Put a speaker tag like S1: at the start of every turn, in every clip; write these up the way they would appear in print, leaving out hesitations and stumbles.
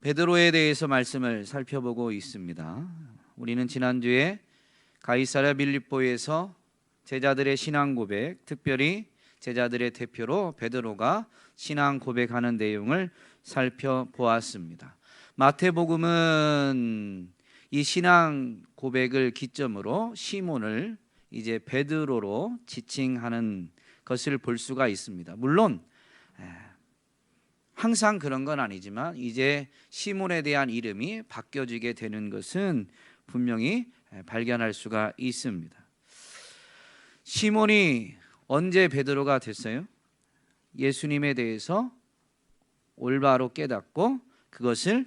S1: 베드로에 대해서 말씀을 살펴보고 있습니다. 우리는 지난주에 가이사랴 빌립보에서 제자들의 신앙 고백, 특별히 제자들의 대표로 베드로가 신앙 고백하는 내용을 살펴보았습니다. 마태복음은 이 신앙 고백을 기점으로 시몬을 이제 베드로로 지칭하는 것을 볼 수가 있습니다. 물론 항상 그런 건 아니지만 이제 시몬에 대한 이름이 바뀌어지게 되는 것은 분명히 발견할 수가 있습니다. 시몬이 언제 베드로가 됐어요? 예수님에 대해서 올바로 깨닫고 그것을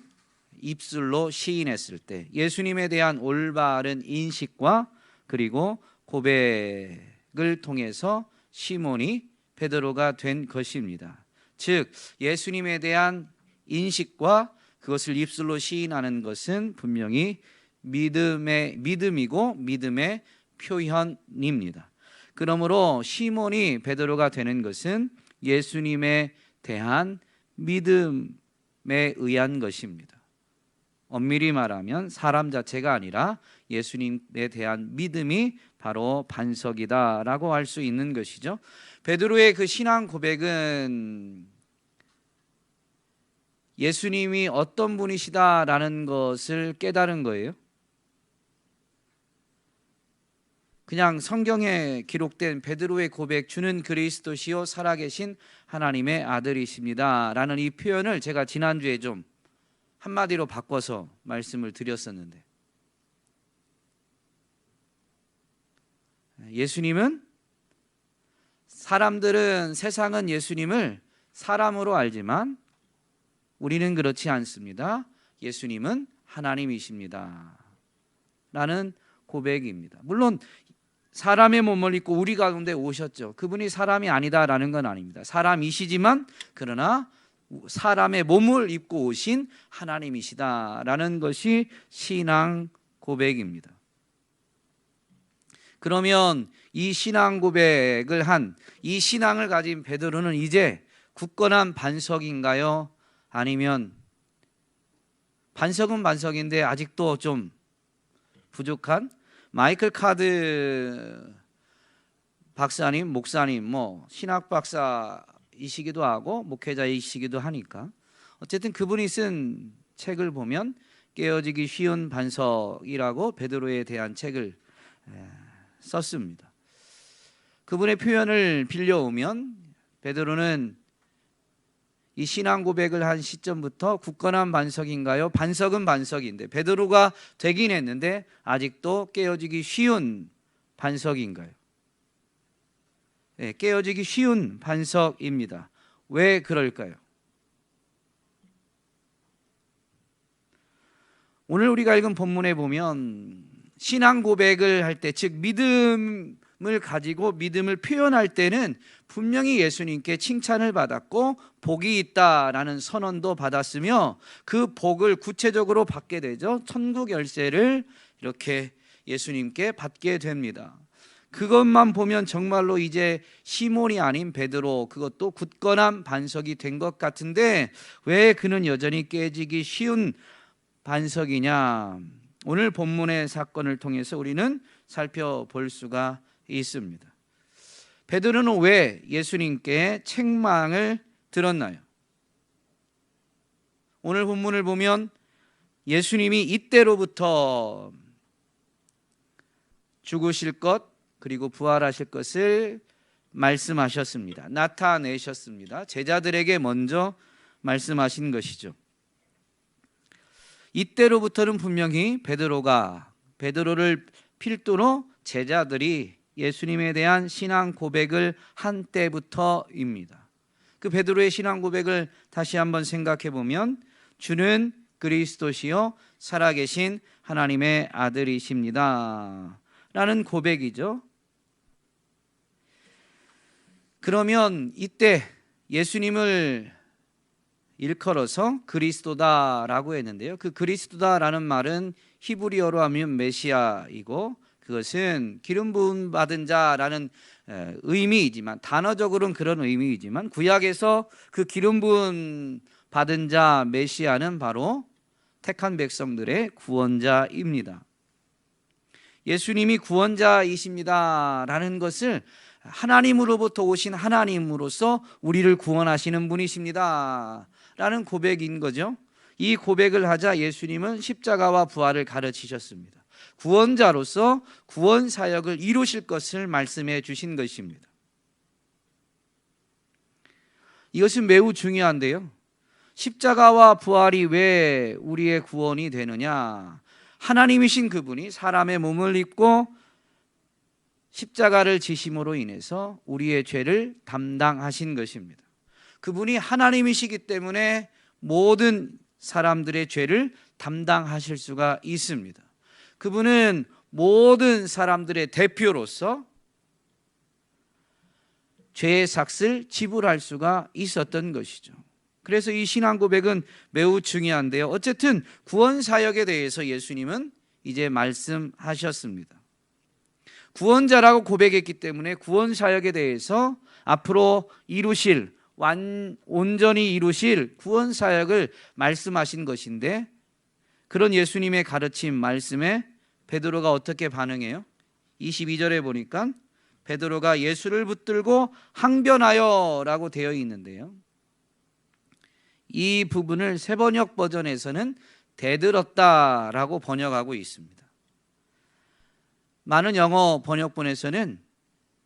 S1: 입술로 시인했을 때, 예수님에 대한 올바른 인식과 그리고 고백을 통해서 시몬이 베드로가 된 것입니다. 즉 예수님에 대한 인식과 그것을 입술로 시인하는 것은 분명히 믿음이고 믿음의 표현입니다. 그러므로 시몬이 베드로가 되는 것은 예수님에 대한 믿음에 의한 것입니다. 엄밀히 말하면 사람 자체가 아니라 예수님에 대한 믿음이 바로 반석이다라고 할 수 있는 것이죠. 베드로의 그 신앙 고백은 예수님이 어떤 분이시다라는 것을 깨달은 거예요. 그냥 성경에 기록된 베드로의 고백, 주는 그리스도시요 살아계신 하나님의 아들이십니다 라는 이 표현을 제가 지난주에 좀 한마디로 바꿔서 말씀을 드렸었는데, 예수님은, 사람들은, 세상은 예수님을 사람으로 알지만 우리는 그렇지 않습니다. 예수님은 하나님이십니다 라는 고백입니다. 물론 사람의 몸을 입고 우리 가운데 오셨죠. 그분이 사람이 아니다라는 건 아닙니다. 사람이시지만 그러나 사람의 몸을 입고 오신 하나님이시다라는 것이 신앙 고백입니다. 그러면 이 신앙 고백을 한, 이 신앙을 가진 베드로는 이제 굳건한 반석인가요? 아니면 반석은 반석인데 아직도 좀 부족한, 마이클 카드 박사님, 목사님, 신학 박사이시기도 하고 목회자이시기도 하니까 어쨌든 그분이 쓴 책을 보면 깨어지기 쉬운 반석이라고 베드로에 대한 책을 썼습니다. 그분의 표현을 빌려오면 베드로는 이 신앙 고백을 한 시점부터 굳건한 반석인가요? 반석은 반석인데 베드로가 되긴 했는데 아직도 깨어지기 쉬운 반석인가요? 네, 깨어지기 쉬운 반석입니다. 왜 그럴까요? 오늘 우리가 읽은 본문에 보면 신앙 고백을 할 때, 즉 믿음을 가지고 믿음을 표현할 때는 분명히 예수님께 칭찬을 받았고 복이 있다라는 선언도 받았으며 그 복을 구체적으로 받게 되죠. 천국 열쇠를 이렇게 예수님께 받게 됩니다. 그것만 보면 정말로 이제 시몬이 아닌 베드로, 그것도 굳건한 반석이 된 것 같은데 왜 그는 여전히 깨지기 쉬운 반석이냐? 오늘 본문의 사건을 통해서 우리는 살펴볼 수가 있습니다. 베드로는 왜 예수님께 책망을 들었나요? 오늘 본문을 보면 예수님이 이때로부터 죽으실 것 그리고 부활하실 것을 말씀하셨습니다. 나타내셨습니다. 제자들에게 먼저 말씀하신 것이죠. 이때로부터는 분명히 베드로를 필두로 제자들이 예수님에 대한 신앙 고백을 한 때부터입니다. 그 베드로의 신앙 고백을 다시 한번 생각해 보면 주는 그리스도시요 살아계신 하나님의 아들이십니다 라는 고백이죠. 그러면 이때 예수님을 일컬어서 그리스도다라고 했는데요. 그 그리스도다라는 말은 히브리어로 하면 메시아이고 그것은 기름 부음 받은 자라는 의미이지만, 단어적으로는 그런 의미이지만 구약에서 그 기름 부음 받은 자 메시아는 바로 택한 백성들의 구원자입니다. 예수님이 구원자이십니다라는 것을 하나님으로부터 오신 하나님으로서 우리를 구원하시는 분이십니다 라는 고백인 거죠. 이 고백을 하자 예수님은 십자가와 부활을 가르치셨습니다. 구원자로서 구원 사역을 이루실 것을 말씀해 주신 것입니다. 이것은 매우 중요한데요. 십자가와 부활이 왜 우리의 구원이 되느냐? 하나님이신 그분이 사람의 몸을 입고 십자가를 지심으로 인해서 우리의 죄를 담당하신 것입니다. 그분이 하나님이시기 때문에 모든 사람들의 죄를 담당하실 수가 있습니다. 그분은 모든 사람들의 대표로서 죄의 삭을 지불할 수가 있었던 것이죠. 그래서 이 신앙 고백은 매우 중요한데요. 어쨌든 구원 사역에 대해서 예수님은 이제 말씀하셨습니다. 구원자라고 고백했기 때문에 구원 사역에 대해서 앞으로 이루실, 온전히 이루실 구원 사역을 말씀하신 것인데, 그런 예수님의 가르침 말씀에 베드로가 어떻게 반응해요? 22절에 보니까 베드로가 예수를 붙들고 항변하여 라고 되어 있는데요, 이 부분을 새번역 버전에서는 대들었다 라고 번역하고 있습니다. 많은 영어 번역본에서는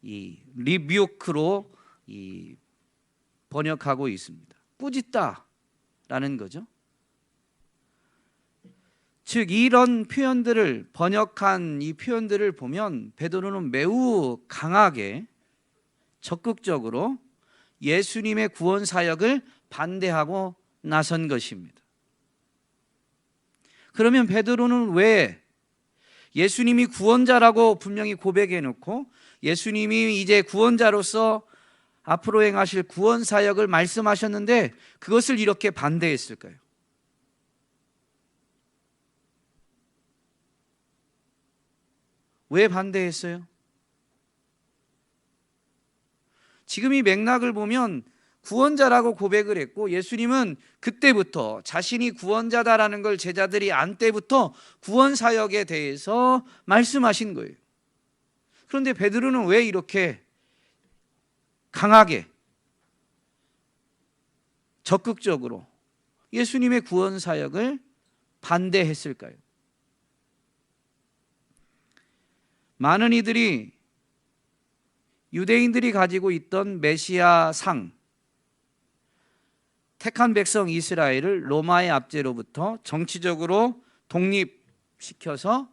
S1: 이 리뷰크로 번역하고 있습니다. 꾸짖다 라는 거죠. 즉 이런 표현들을 번역한 이 표현들을 보면 베드로는 매우 강하게 적극적으로 예수님의 구원 사역을 반대하고 나선 것입니다. 그러면 베드로는 왜 예수님이 구원자라고 분명히 고백해 놓고 예수님이 이제 구원자로서 앞으로 행하실 구원 사역을 말씀하셨는데 그것을 이렇게 반대했을까요? 왜 반대했어요? 지금 이 맥락을 보면 구원자라고 고백을 했고 예수님은 그때부터 자신이 구원자다라는 걸 제자들이 안 때부터 구원 사역에 대해서 말씀하신 거예요. 그런데 베드로는 왜 이렇게 강하게 적극적으로 예수님의 구원 사역을 반대했을까요? 많은 이들이 유대인들이 가지고 있던 메시아 상, 택한 백성 이스라엘을 로마의 압제로부터 정치적으로 독립시켜서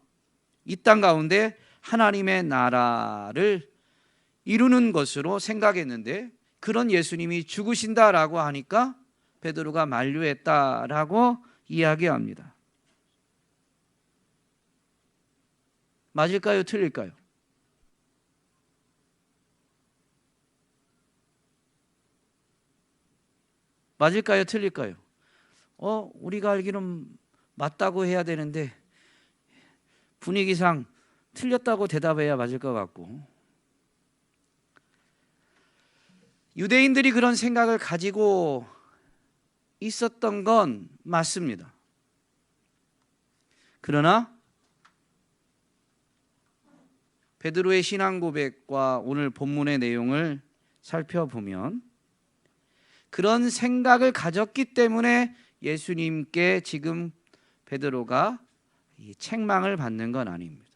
S1: 이 땅 가운데 하나님의 나라를 이루는 것으로 생각했는데, 그런 예수님이 죽으신다라고 하니까 베드로가 만류했다라고 이야기합니다. 맞을까요? 틀릴까요? 맞을까요? 틀릴까요? 우리가 알기로는 맞다고 해야 되는데 분위기상 틀렸다고 대답해야 맞을 것 같고, 유대인들이 그런 생각을 가지고 있었던 건 맞습니다. 그러나 베드로의 신앙 고백과 오늘 본문의 내용을 살펴보면 그런 생각을 가졌기 때문에 예수님께 지금 베드로가 책망을 받는 건 아닙니다.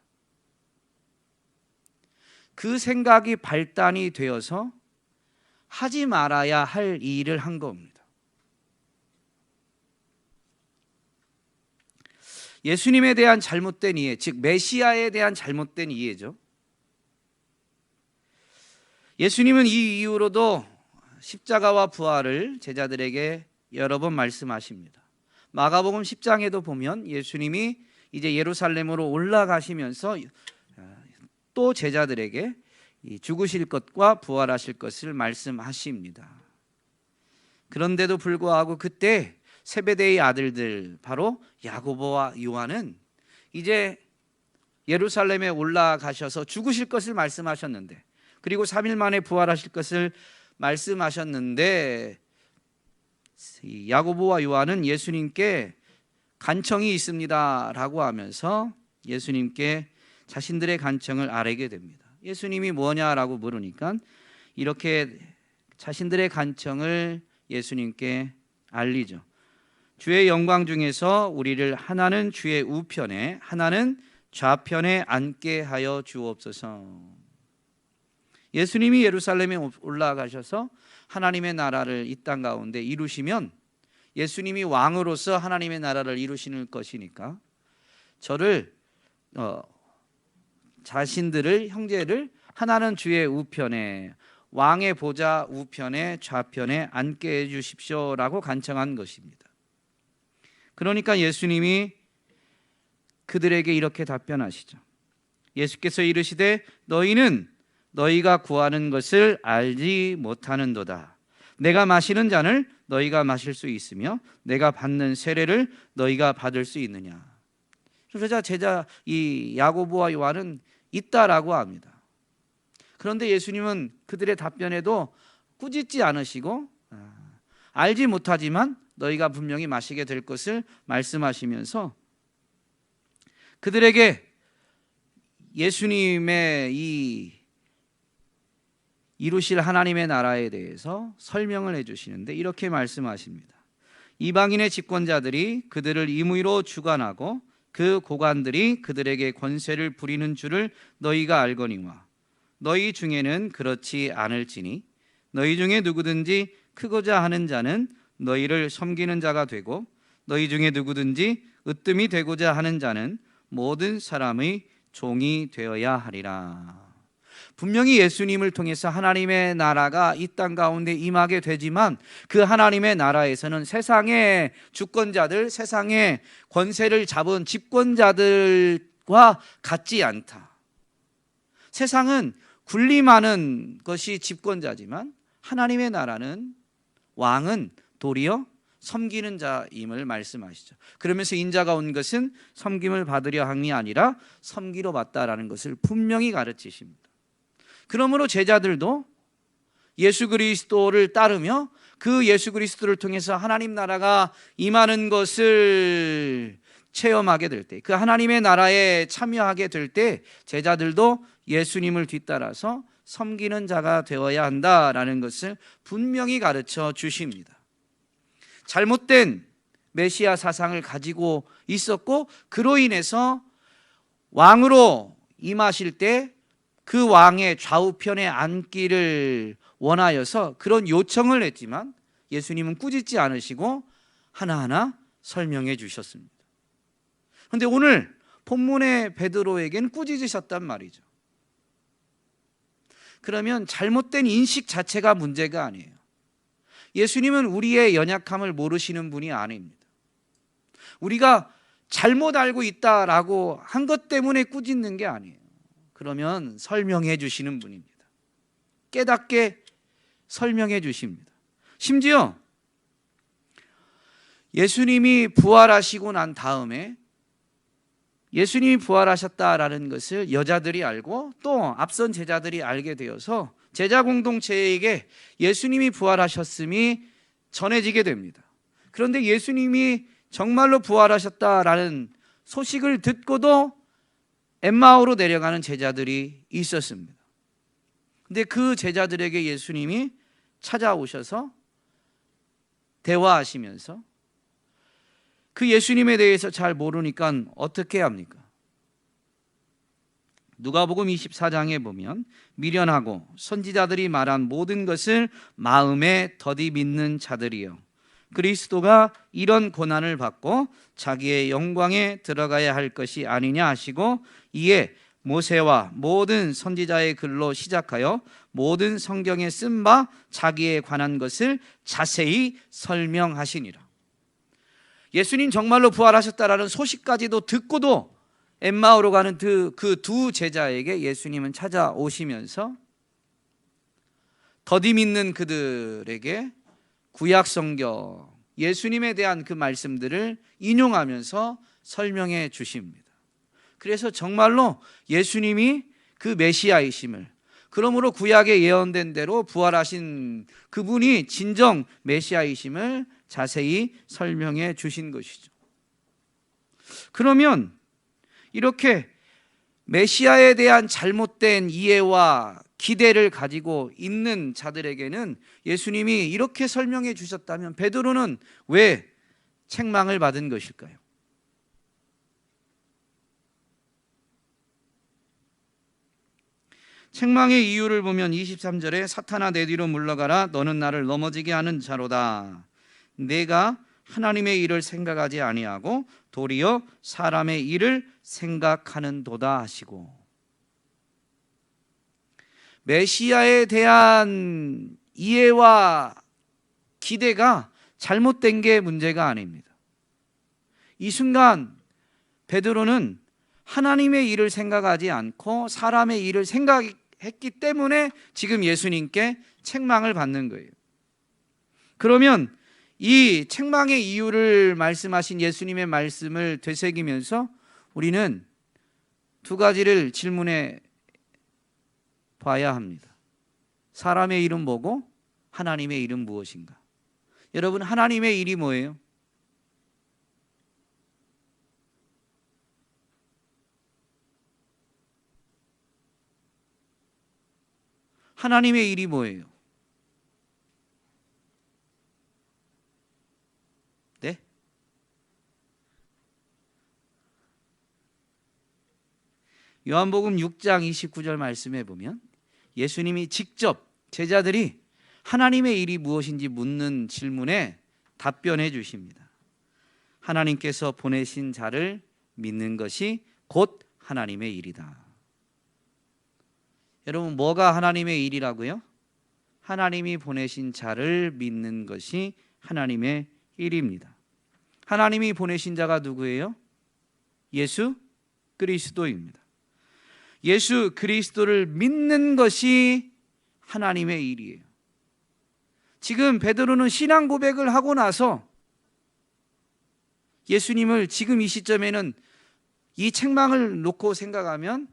S1: 그 생각이 발단이 되어서 하지 말아야 할 일을 한 겁니다. 예수님에 대한 잘못된 이해, 즉 메시아에 대한 잘못된 이해죠. 예수님은 이 이후로도 십자가와 부활을 제자들에게 여러 번 말씀하십니다. 마가복음 10장에도 보면 예수님이 이제 예루살렘으로 올라가시면서 또 제자들에게 죽으실 것과 부활하실 것을 말씀하십니다. 그런데도 불구하고 그때 세베대의 아들들 바로 야고보와 요한은 이제 예루살렘에 올라가셔서 죽으실 것을 말씀하셨는데, 그리고 3일 만에 부활하실 것을 말씀하셨는데 이 야고보와 요한은 예수님께 간청이 있습니다라고 하면서 예수님께 자신들의 간청을 아뢰게 됩니다. 예수님이 뭐냐라고 물으니까 이렇게 자신들의 간청을 예수님께 알리죠. 주의 영광 중에서 우리를 하나는 주의 우편에 하나는 좌편에 앉게 하여 주옵소서. 예수님이 예루살렘에 올라가셔서 하나님의 나라를 이 땅 가운데 이루시면 예수님이 왕으로서 하나님의 나라를 이루시는 것이니까 저를 자신들을 형제를 하나는 주의 우편에 왕의 보좌 우편에 좌편에 앉게 해 주십시오라고 간청한 것입니다. 그러니까 예수님이 그들에게 이렇게 답변하시죠. 예수께서 이르시되 너희는 너희가 구하는 것을 알지 못하는도다. 내가 마시는 잔을 너희가 마실 수 있으며 내가 받는 세례를 너희가 받을 수 있느냐. 그러자 제자 이 야고보와 요한은 있다라고 합니다. 그런데 예수님은 그들의 답변에도 꾸짖지 않으시고 알지 못하지만 너희가 분명히 마시게 될 것을 말씀하시면서 그들에게 예수님의 이 이루실 하나님의 나라에 대해서 설명을 해주시는데 이렇게 말씀하십니다. 이방인의 집권자들이 그들을 임의로 주관하고 그 고관들이 그들에게 권세를 부리는 줄을 너희가 알거니와 너희 중에는 그렇지 않을지니 너희 중에 누구든지 크고자 하는 자는 너희를 섬기는 자가 되고 너희 중에 누구든지 으뜸이 되고자 하는 자는 모든 사람의 종이 되어야 하리라. 분명히 예수님을 통해서 하나님의 나라가 이 땅 가운데 임하게 되지만 그 하나님의 나라에서는 세상의 주권자들, 세상의 권세를 잡은 집권자들과 같지 않다. 세상은 군림하는 것이 집권자지만 하나님의 나라는 왕은 도리어 섬기는 자임을 말씀하시죠. 그러면서 인자가 온 것은 섬김을 받으려 함이 아니라 섬기러 왔다라는 것을 분명히 가르치십니다. 그러므로 제자들도 예수 그리스도를 따르며 그 예수 그리스도를 통해서 하나님 나라가 임하는 것을 체험하게 될 때, 그 하나님의 나라에 참여하게 될 때 제자들도 예수님을 뒤따라서 섬기는 자가 되어야 한다라는 것을 분명히 가르쳐 주십니다. 잘못된 메시아 사상을 가지고 있었고 그로 인해서 왕으로 임하실 때 그 왕의 좌우편에 앉기를 원하여서 그런 요청을 했지만 예수님은 꾸짖지 않으시고 하나하나 설명해 주셨습니다. 그런데 오늘 본문의 베드로에겐 꾸짖으셨단 말이죠. 그러면 잘못된 인식 자체가 문제가 아니에요. 예수님은 우리의 연약함을 모르시는 분이 아닙니다. 우리가 잘못 알고 있다라고 한 것 때문에 꾸짖는 게 아니에요. 그러면 설명해 주시는 분입니다. 깨닫게 설명해 주십니다. 심지어 예수님이 부활하시고 난 다음에 예수님이 부활하셨다라는 것을 여자들이 알고 또 앞선 제자들이 알게 되어서 제자 공동체에게 예수님이 부활하셨음이 전해지게 됩니다. 그런데 예수님이 정말로 부활하셨다라는 소식을 듣고도 엠마오로 내려가는 제자들이 있었습니다. 근데 그 제자들에게 예수님이 찾아오셔서 대화하시면서 그 예수님에 대해서 잘 모르니까 어떻게 합니까? 누가복음 24장에 보면 미련하고 선지자들이 말한 모든 것을 마음에 더디 믿는 자들이요 그리스도가 이런 고난을 받고 자기의 영광에 들어가야 할 것이 아니냐 하시고 이에 모세와 모든 선지자의 글로 시작하여 모든 성경에 쓴 바 자기에 관한 것을 자세히 설명하시니라. 예수님 정말로 부활하셨다라는 소식까지도 듣고도 엠마오로 가는 그 두 제자에게 예수님은 찾아오시면서 더디 믿는 그들에게 구약 성경 예수님에 대한 그 말씀들을 인용하면서 설명해 주십니다. 그래서 정말로 예수님이 그 메시아이심을, 그러므로 구약에 예언된 대로 부활하신 그분이 진정 메시아이심을 자세히 설명해 주신 것이죠. 그러면 이렇게 메시아에 대한 잘못된 이해와 기대를 가지고 있는 자들에게는 예수님이 이렇게 설명해 주셨다면 베드로는 왜 책망을 받은 것일까요? 책망의 이유를 보면 23절에 사탄아 내 뒤로 물러가라 너는 나를 넘어지게 하는 자로다. 내가 하나님의 일을 생각하지 아니하고 도리어 사람의 일을 생각하는도다 하시고, 메시아에 대한 이해와 기대가 잘못된 게 문제가 아닙니다. 이 순간 베드로는 하나님의 일을 생각하지 않고 사람의 일을 생각했기 때문에 지금 예수님께 책망을 받는 거예요. 그러면 이 책망의 이유를 말씀하신 예수님의 말씀을 되새기면서 우리는 두 가지를 질문해 봐야 합니다. 사람의 일은 뭐고 하나님의 일은 무엇인가? 여러분, 하나님의 일이 뭐예요? 하나님의 일이 뭐예요? 네? 요한복음 6장 29절 말씀해 보면 예수님이 직접 제자들이 하나님의 일이 무엇인지 묻는 질문에 답변해 주십니다. 하나님께서 보내신 자를 믿는 것이 곧 하나님의 일이다. 여러분, 뭐가 하나님의 일이라고요? 하나님이 보내신 자를 믿는 것이 하나님의 일입니다. 하나님이 보내신 자가 누구예요? 예수 그리스도입니다. 예수 그리스도를 믿는 것이 하나님의 일이에요. 지금 베드로는 신앙 고백을 하고 나서 예수님을 지금 이 시점에는 이 책망을 놓고 생각하면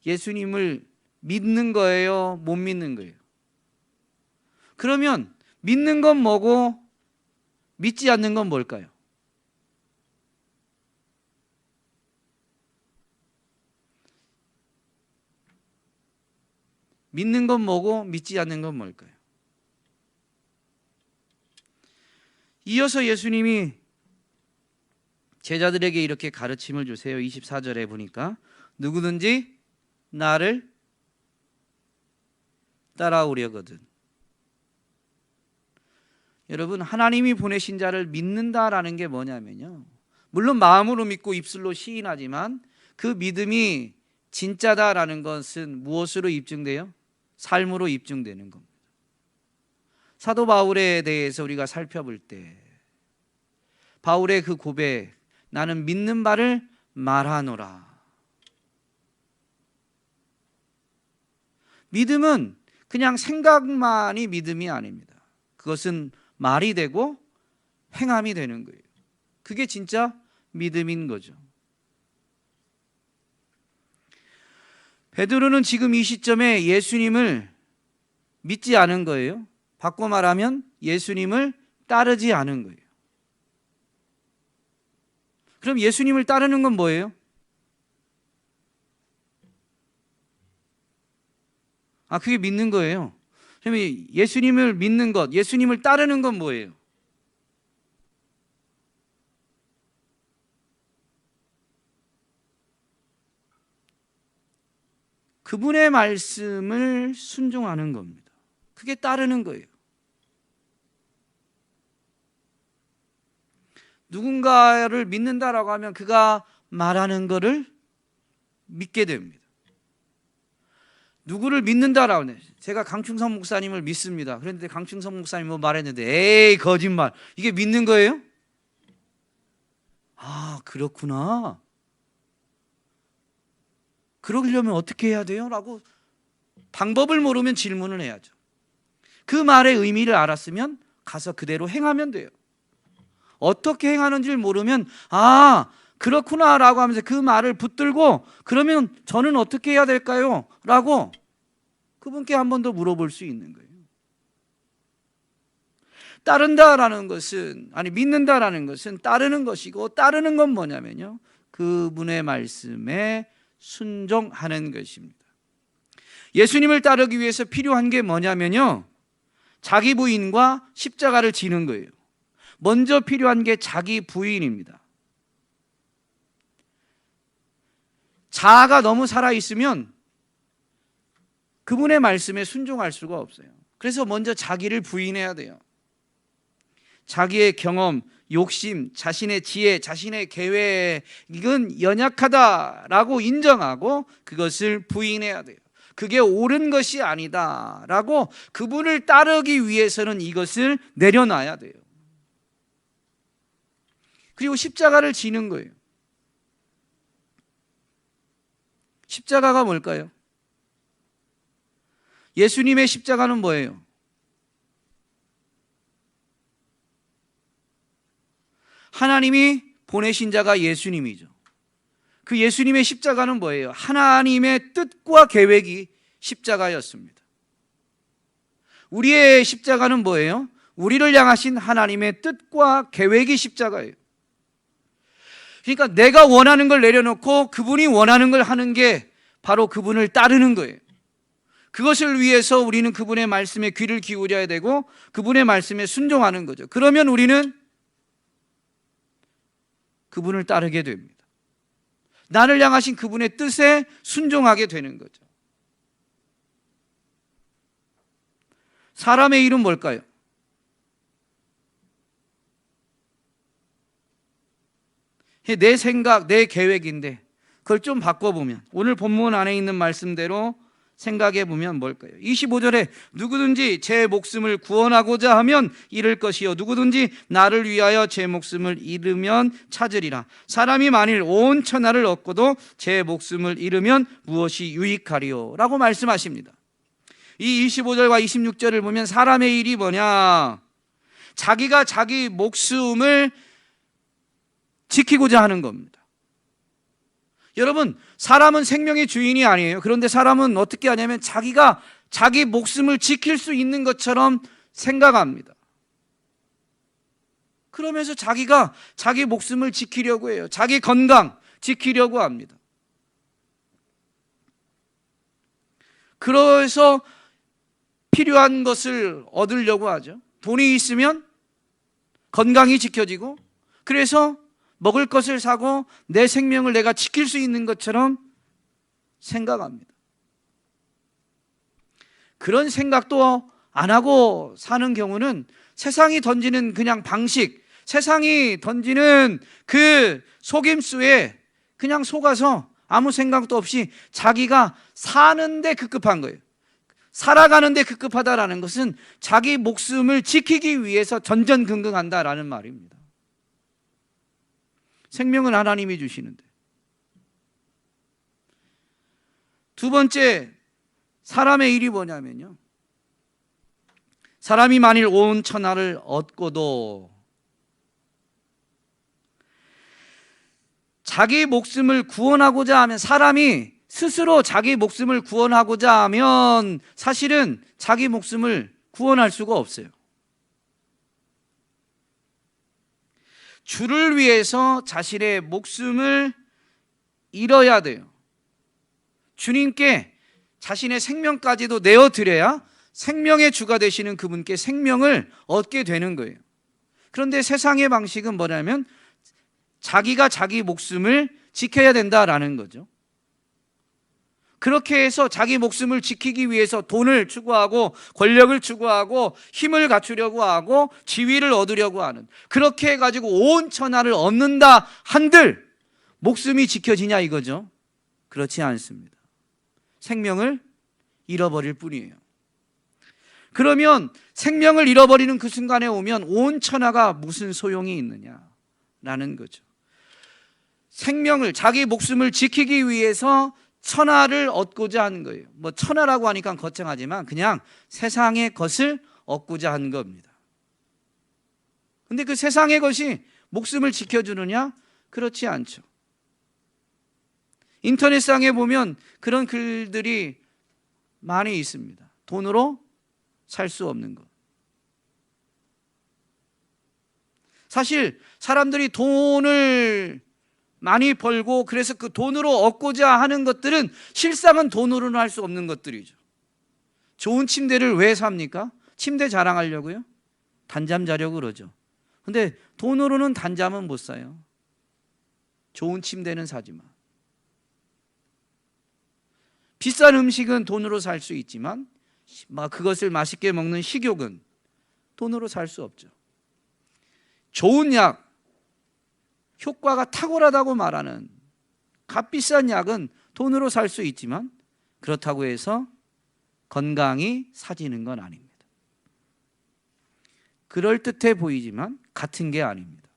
S1: 예수님을 믿는 거예요? 못 믿는 거예요? 그러면 믿는 건 뭐고 믿지 않는 건 뭘까요? 믿는 건 뭐고 믿지 않는 건 뭘까요? 이어서 예수님이 제자들에게 이렇게 가르침을 주세요. 24절에 보니까 누구든지 나를 따라오려거든. 여러분, 하나님이 보내신 자를 믿는다라는 게 뭐냐면요, 물론 마음으로 믿고 입술로 시인하지만 그 믿음이 진짜다라는 것은 무엇으로 입증돼요? 삶으로 입증되는 겁니다. 사도 바울에 대해서 우리가 살펴볼 때 바울의 그 고백, 나는 믿는 바를 말하노라. 믿음은 그냥 생각만이 믿음이 아닙니다. 그것은 말이 되고 행함이 되는 거예요. 그게 진짜 믿음인 거죠. 베드로는 지금 이 시점에 예수님을 믿지 않은 거예요. 바꿔 말하면 예수님을 따르지 않은 거예요. 그럼 예수님을 따르는 건 뭐예요? 그게 믿는 거예요. 그러면 예수님을 믿는 것, 예수님을 따르는 건 뭐예요? 그분의 말씀을 순종하는 겁니다. 그게 따르는 거예요. 누군가를 믿는다라고 하면 그가 말하는 것을 믿게 됩니다. 누구를 믿는다라고 하면, 제가 강충성 목사님을 믿습니다. 그런데 강충성 목사님이 뭐 말했는데 에이 거짓말, 이게 믿는 거예요? 그렇구나. 그러려면 어떻게 해야 돼요? 라고 방법을 모르면 질문을 해야죠. 그 말의 의미를 알았으면 가서 그대로 행하면 돼요. 어떻게 행하는지를 모르면 그렇구나 라고 하면서 그 말을 붙들고, 그러면 저는 어떻게 해야 될까요? 라고 그분께 한 번 더 물어볼 수 있는 거예요. 따른다라는 것은, 아니 믿는다라는 것은 따르는 것이고, 따르는 건 뭐냐면요, 그분의 말씀에 순종하는 것입니다. 예수님을 따르기 위해서 필요한 게 뭐냐면요, 자기 부인과 십자가를 지는 거예요. 먼저 필요한 게 자기 부인입니다. 자아가 너무 살아있으면 그분의 말씀에 순종할 수가 없어요. 그래서 먼저 자기를 부인해야 돼요. 자기의 경험, 욕심, 자신의 지혜, 자신의 계획은 연약하다라고 인정하고 그것을 부인해야 돼요. 그게 옳은 것이 아니다라고 그분을 따르기 위해서는 이것을 내려놔야 돼요. 그리고 십자가를 지는 거예요. 십자가가 뭘까요? 예수님의 십자가는 뭐예요? 하나님이 보내신 자가 예수님이죠. 그 예수님의 십자가는 뭐예요? 하나님의 뜻과 계획이 십자가였습니다. 우리의 십자가는 뭐예요? 우리를 향하신 하나님의 뜻과 계획이 십자가예요. 그러니까 내가 원하는 걸 내려놓고 그분이 원하는 걸 하는 게 바로 그분을 따르는 거예요. 그것을 위해서 우리는 그분의 말씀에 귀를 기울여야 되고 그분의 말씀에 순종하는 거죠. 그러면 우리는 그분을 따르게 됩니다. 나를 향하신 그분의 뜻에 순종하게 되는 거죠. 사람의 일은 뭘까요? 내 생각, 내 계획인데 그걸 좀 바꿔보면, 오늘 본문 안에 있는 말씀대로 생각해 보면 뭘까요? 25절에 누구든지 제 목숨을 구원하고자 하면 잃을 것이요 누구든지 나를 위하여 제 목숨을 잃으면 찾으리라. 사람이 만일 온 천하를 얻고도 제 목숨을 잃으면 무엇이 유익하리요? 라고 말씀하십니다. 이 25절과 26절을 보면 사람의 일이 뭐냐? 자기가 자기 목숨을 지키고자 하는 겁니다. 여러분, 사람은 생명의 주인이 아니에요. 그런데 사람은 어떻게 하냐면 자기가 자기 목숨을 지킬 수 있는 것처럼 생각합니다. 그러면서 자기가 자기 목숨을 지키려고 해요. 자기 건강 지키려고 합니다. 그래서 필요한 것을 얻으려고 하죠. 돈이 있으면 건강이 지켜지고, 그래서 먹을 것을 사고 내 생명을 내가 지킬 수 있는 것처럼 생각합니다. 그런 생각도 안 하고 사는 경우는 세상이 던지는 그냥 방식, 세상이 던지는 그 속임수에 그냥 속아서 아무 생각도 없이 자기가 사는데 급급한 거예요. 살아가는데 급급하다라는 것은 자기 목숨을 지키기 위해서 전전긍긍한다라는 말입니다. 생명은 하나님이 주시는데. 두 번째, 사람의 일이 뭐냐면요, 사람이 만일 온 천하를 얻고도 자기 목숨을 구원하고자 하면, 사람이 스스로 자기 목숨을 구원하고자 하면 사실은 자기 목숨을 구원할 수가 없어요. 주를 위해서 자신의 목숨을 잃어야 돼요. 주님께 자신의 생명까지도 내어드려야 생명의 주가 되시는 그분께 생명을 얻게 되는 거예요. 그런데 세상의 방식은 뭐냐면 자기가 자기 목숨을 지켜야 된다라는 거죠. 그렇게 해서 자기 목숨을 지키기 위해서 돈을 추구하고 권력을 추구하고 힘을 갖추려고 하고 지위를 얻으려고 하는, 그렇게 해가지고 온 천하를 얻는다 한들 목숨이 지켜지냐 이거죠? 그렇지 않습니다. 생명을 잃어버릴 뿐이에요. 그러면 생명을 잃어버리는 그 순간에 오면 온 천하가 무슨 소용이 있느냐라는 거죠. 생명을, 자기 목숨을 지키기 위해서 천하를 얻고자 하는 거예요. 뭐 천하라고 하니까 거창하지만 그냥 세상의 것을 얻고자 한 겁니다. 근데 그 세상의 것이 목숨을 지켜주느냐? 그렇지 않죠. 인터넷상에 보면 그런 글들이 많이 있습니다. 돈으로 살 수 없는 것. 사실 사람들이 돈을 많이 벌고 그래서 그 돈으로 얻고자 하는 것들은 실상은 돈으로는 할 수 없는 것들이죠. 좋은 침대를 왜 삽니까? 침대 자랑하려고요? 단잠 자려고 그러죠. 근데 돈으로는 단잠은 못 사요. 좋은 침대는 사지만. 비싼 음식은 돈으로 살 수 있지만 그것을 맛있게 먹는 식욕은 돈으로 살 수 없죠. 좋은 약, 효과가 탁월하다고 말하는 값비싼 약은 돈으로 살 수 있지만 그렇다고 해서 건강이 사지는 건 아닙니다. 그럴듯해 보이지만 같은 게 아닙니다.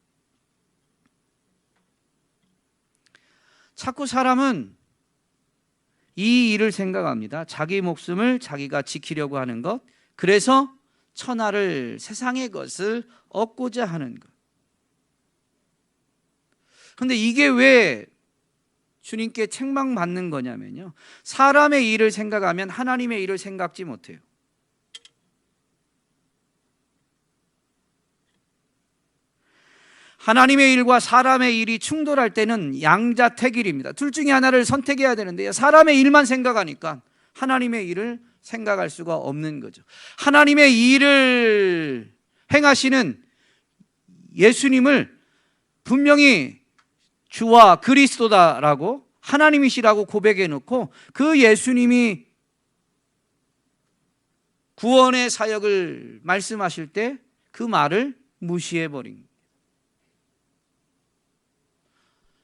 S1: 자꾸 사람은 이 일을 생각합니다. 자기 목숨을 자기가 지키려고 하는 것, 그래서 천하를, 세상의 것을 얻고자 하는 것. 그런데 이게 왜 주님께 책망받는 거냐면요, 사람의 일을 생각하면 하나님의 일을 생각지 못해요. 하나님의 일과 사람의 일이 충돌할 때는 양자택일입니다. 둘 중에 하나를 선택해야 되는데요, 사람의 일만 생각하니까 하나님의 일을 생각할 수가 없는 거죠. 하나님의 일을 행하시는 예수님을 분명히 주와 그리스도다라고, 하나님이시라고 고백해 놓고 그 예수님이 구원의 사역을 말씀하실 때 그 말을 무시해 버린 거예요.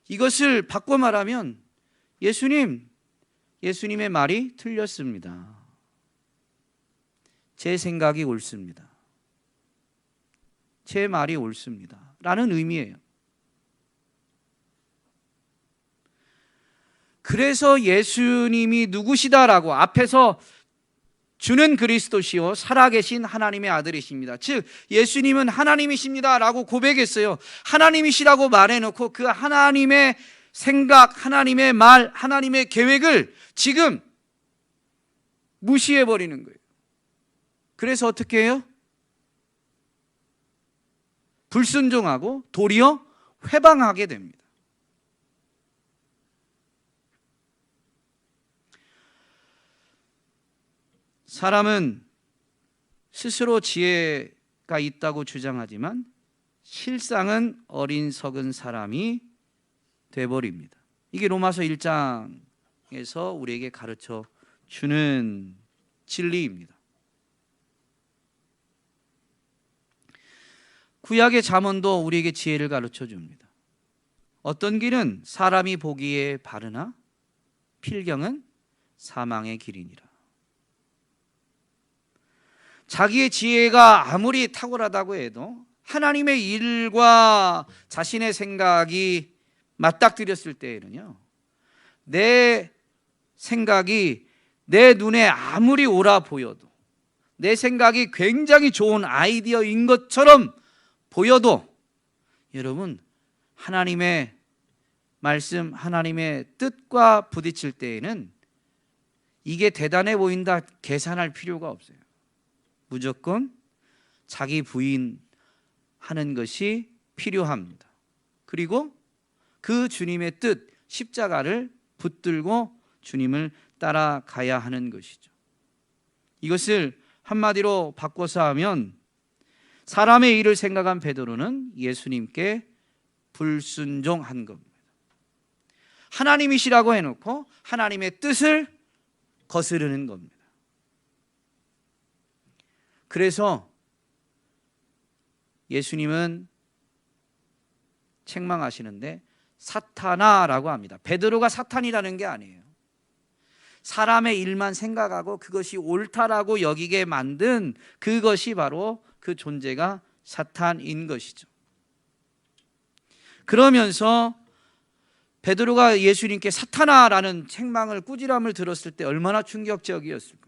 S1: 이것을 바꿔 말하면 예수님의 말이 틀렸습니다. 제 생각이 옳습니다. 제 말이 옳습니다. 라는 의미예요. 그래서 예수님이 누구시다라고 앞에서 주는 그리스도시요 살아계신 하나님의 아들이십니다. 즉 예수님은 하나님이십니다라고 고백했어요. 하나님이시라고 말해놓고 그 하나님의 생각, 하나님의 말, 하나님의 계획을 지금 무시해버리는 거예요. 그래서 어떻게 해요? 불순종하고 도리어 회방하게 됩니다. 사람은 스스로 지혜가 있다고 주장하지만 실상은 어리석은 사람이 돼버립니다. 이게 로마서 1장에서 우리에게 가르쳐 주는 진리입니다. 구약의 잠언도 우리에게 지혜를 가르쳐 줍니다. 어떤 길은 사람이 보기에 바르나 필경은 사망의 길이니라. 자기의 지혜가 아무리 탁월하다고 해도 하나님의 일과 자신의 생각이 맞닥뜨렸을 때에는요, 내 생각이 내 눈에 아무리 옳아 보여도, 내 생각이 굉장히 좋은 아이디어인 것처럼 보여도, 여러분 하나님의 말씀, 하나님의 뜻과 부딪힐 때에는 이게 대단해 보인다 계산할 필요가 없어요. 무조건 자기 부인하는 것이 필요합니다. 그리고 그 주님의 뜻, 십자가를 붙들고 주님을 따라가야 하는 것이죠. 이것을 한마디로 바꿔서 하면 사람의 일을 생각한 베드로는 예수님께 불순종한 겁니다. 하나님이시라고 해놓고 하나님의 뜻을 거스르는 겁니다. 그래서 예수님은 책망하시는데 사탄아라고 합니다. 베드로가 사탄이라는 게 아니에요. 사람의 일만 생각하고 그것이 옳다라고 여기게 만든 그것이 바로 그 존재가 사탄인 것이죠. 그러면서 베드로가 예수님께 사탄아라는 책망을, 꾸지람을 들었을 때 얼마나 충격적이었을까요?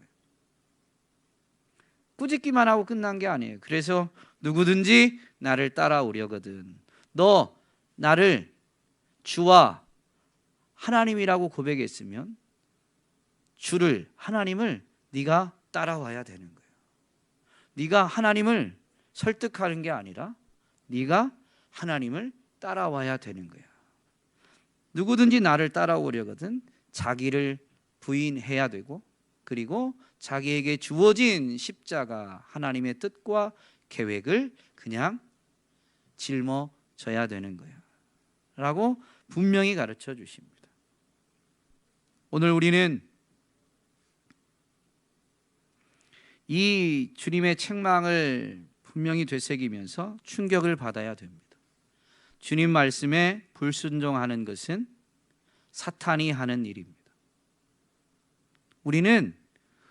S1: 꾸짖기만 하고 끝난 게 아니에요. 그래서 누구든지 나를 따라오려거든 너 나를 주와 하나님이라고 고백했으면 주를, 하나님을 네가 따라와야 되는 거예요. 네가 하나님을 설득하는 게 아니라 네가 하나님을 따라와야 되는 거야. 누구든지 나를 따라오려거든 자기를 부인해야 되고, 그리고 자기에게 주어진 십자가 하나님의 뜻과 계획을 그냥 짊어져야 되는 거야 라고 분명히 가르쳐 주십니다. 오늘 우리는 이 주님의 책망을 분명히 되새기면서 충격을 받아야 됩니다. 주님 말씀에 불순종하는 것은 사탄이 하는 일입니다. 우리는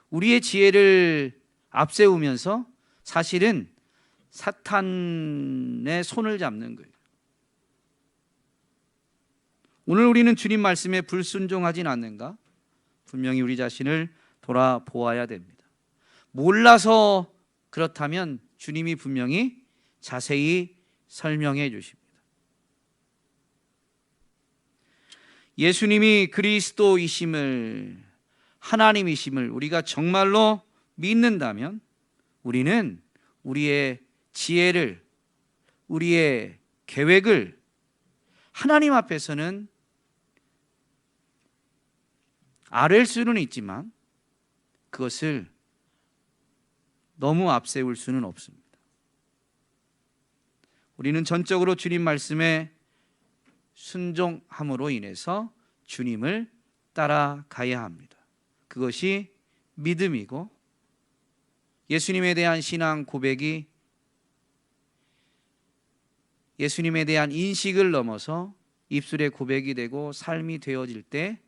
S1: 우리의 지혜를 앞세우면서 사실은 사탄의 손을 잡는 거예요. 오늘 우리는 주님 말씀에 불순종하진 않는가? 분명히 우리 자신을 돌아보아야 됩니다. 몰라서 그렇다면 주님이 분명히 자세히 설명해 주십니다. 예수님이 그리스도이심을, 하나님이심을 우리가 정말로 믿는다면 우리는 우리의 지혜를, 우리의 계획을 하나님 앞에서는 아랠 수는 있지만 그것을 너무 앞세울 수는 없습니다. 우리는 전적으로 주님 말씀에 순종함으로 인해서 주님을 따라가야 합니다. 그것이 믿음이고, 예수님에 대한 신앙 고백이 예수님에 대한 인식을 넘어서 입술의 고백이 되고 삶이 되어질 때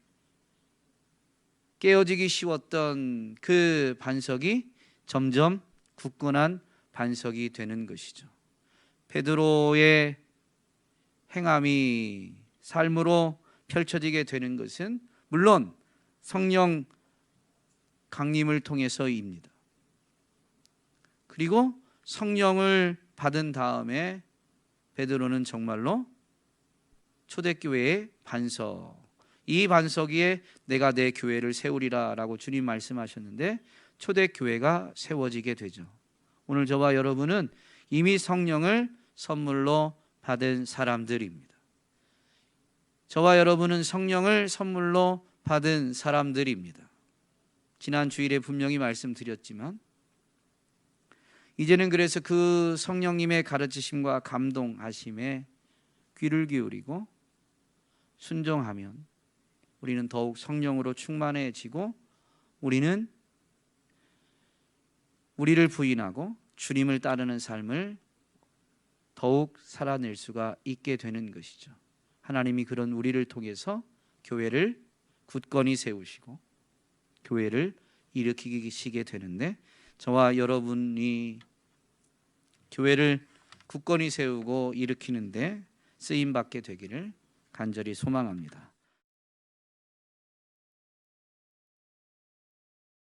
S1: 깨어지기 쉬웠던 그 반석이 점점 굳건한 반석이 되는 것이죠. 베드로의 행함이 삶으로 펼쳐지게 되는 것은 물론 성령 강림을 통해서입니다. 그리고 성령을 받은 다음에 베드로는 정말로 초대교회의 반석, 이 반석 위에 내가 내 교회를 세우리라 라고 주님 말씀하셨는데 초대교회가 세워지게 되죠. 오늘 저와 여러분은 이미 성령을 선물로 받은 사람들입니다. 저와 여러분은 성령을 선물로 받은 사람들입니다. 지난 주일에 분명히 말씀드렸지만 이제는 그래서 그 성령님의 가르치심과 감동하심에 귀를 기울이고 순종하면 우리는 더욱 성령으로 충만해지고 우리는 우리를 부인하고 주님을 따르는 삶을 더욱 살아낼 수가 있게 되는 것이죠. 하나님이 그런 우리를 통해서 교회를 굳건히 세우시고 교회를 일으키시게 되는데 저와 여러분이 교회를 굳건히 세우고 일으키는데 쓰임받게 되기를 간절히 소망합니다.